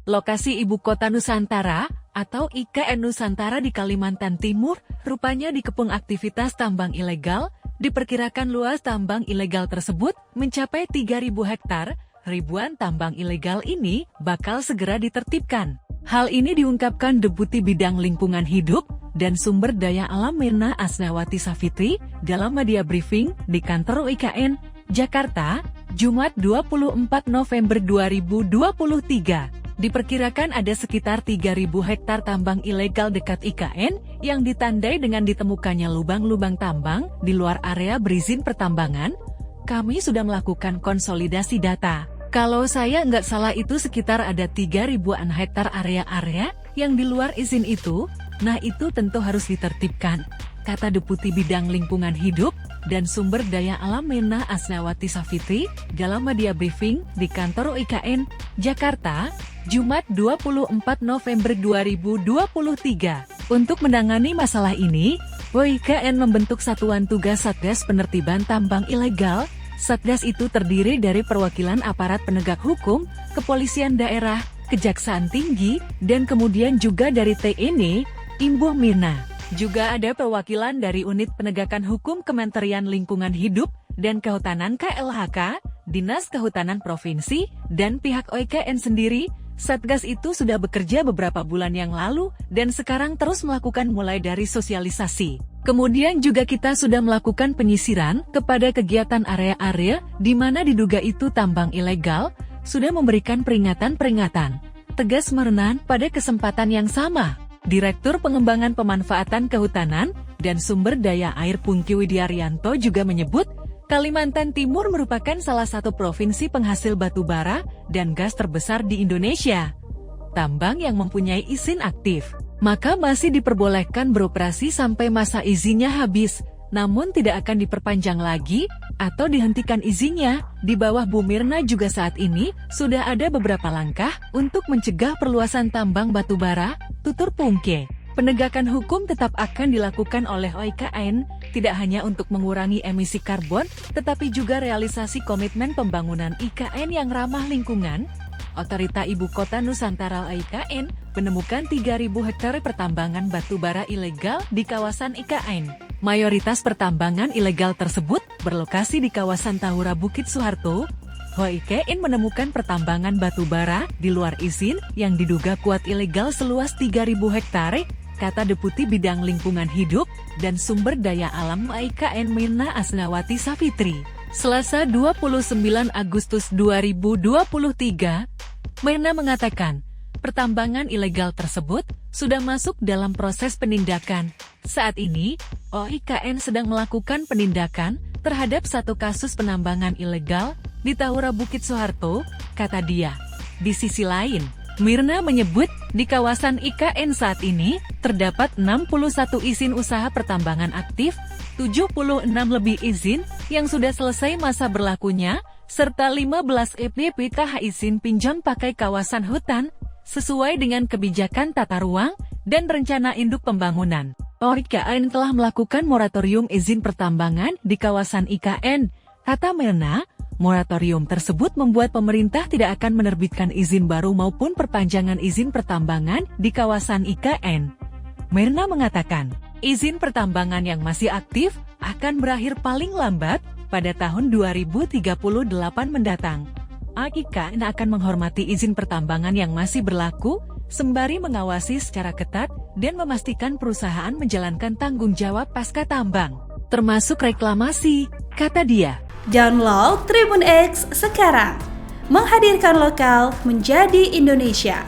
Lokasi ibu kota Nusantara atau IKN Nusantara di Kalimantan Timur rupanya dikepung aktivitas tambang ilegal. Diperkirakan luas tambang ilegal tersebut mencapai 3.000 hektar. Ribuan tambang ilegal ini bakal segera ditertibkan. Hal ini diungkapkan Deputi Bidang Lingkungan Hidup dan Sumber Daya Alam Mirna Asnawati Savitri dalam media briefing di kantor IKN, Jakarta, Jumat 24 November 2023. Diperkirakan ada sekitar 3.000 hektar tambang ilegal dekat IKN yang ditandai dengan ditemukannya lubang-lubang tambang di luar area berizin pertambangan. Kami sudah melakukan konsolidasi data. Kalau saya nggak salah itu sekitar ada 3.000-an hektar area-area yang di luar izin itu. Nah itu tentu harus ditertibkan, kata Deputi Bidang Lingkungan Hidup dan Sumber Daya Alam Mirna Asnawati Savitri dalam media briefing di kantor IKN, Jakarta, Jumat 24 November 2023. Untuk menangani masalah ini, IKN membentuk Satuan Tugas Satgas Penertiban Tambang Ilegal. Satgas itu terdiri dari perwakilan aparat penegak hukum, kepolisian daerah, kejaksaan tinggi, dan kemudian juga dari TNI, Ibu Mirna. Juga ada perwakilan dari Unit Penegakan Hukum Kementerian Lingkungan Hidup dan Kehutanan KLHK, Dinas Kehutanan Provinsi, dan pihak IKN sendiri. Satgas itu sudah bekerja beberapa bulan yang lalu dan sekarang terus melakukan mulai dari sosialisasi. Kemudian juga kita sudah melakukan penyisiran kepada kegiatan area-area di mana diduga itu tambang ilegal, sudah memberikan peringatan-peringatan. Tegas Mirna pada kesempatan yang sama. Direktur Pengembangan Pemanfaatan Kehutanan dan Sumber Daya Air Pungki Widiaryanto juga menyebut, Kalimantan Timur merupakan salah satu provinsi penghasil batu bara dan gas terbesar di Indonesia. Tambang yang mempunyai izin aktif, maka masih diperbolehkan beroperasi sampai masa izinnya habis, namun tidak akan diperpanjang lagi atau dihentikan izinnya. Di bawah Bu Mirna juga saat ini sudah ada beberapa langkah untuk mencegah perluasan tambang batu bara, tutur Pungke. Penegakan hukum tetap akan dilakukan oleh IKN, tidak hanya untuk mengurangi emisi karbon, tetapi juga realisasi komitmen pembangunan IKN yang ramah lingkungan. Otorita Ibu Kota Nusantara IKN menemukan 3.000 hektar pertambangan batu bara ilegal di kawasan IKN. Mayoritas pertambangan ilegal tersebut berlokasi di kawasan Tahura Bukit Soeharto. IKN menemukan pertambangan batu bara di luar izin yang diduga kuat ilegal seluas 3.000 hektar, kata Deputi Bidang Lingkungan Hidup dan Sumber Daya Alam IKN Mirna Asnawati Savitri. Selasa 29 Agustus 2023, Mirna mengatakan, pertambangan ilegal tersebut sudah masuk dalam proses penindakan. Saat ini, IKN sedang melakukan penindakan terhadap satu kasus penambangan ilegal di Tahura Bukit Soeharto, kata dia. Di sisi lain, Mirna menyebut di kawasan IKN saat ini terdapat 61 izin usaha pertambangan aktif, 76 lebih izin yang sudah selesai masa berlakunya, serta 15 EPPKH izin pinjam pakai kawasan hutan, sesuai dengan kebijakan tata ruang dan rencana induk pembangunan. IKN telah melakukan moratorium izin pertambangan di kawasan IKN, kata Mirna. Moratorium tersebut membuat pemerintah tidak akan menerbitkan izin baru maupun perpanjangan izin pertambangan di kawasan IKN. Mirna mengatakan, izin pertambangan yang masih aktif akan berakhir paling lambat pada tahun 2038 mendatang. IKN akan menghormati izin pertambangan yang masih berlaku, sembari mengawasi secara ketat dan memastikan perusahaan menjalankan tanggung jawab pasca tambang, termasuk reklamasi, kata dia. Download Tribun X sekarang, menghadirkan lokal menjadi Indonesia.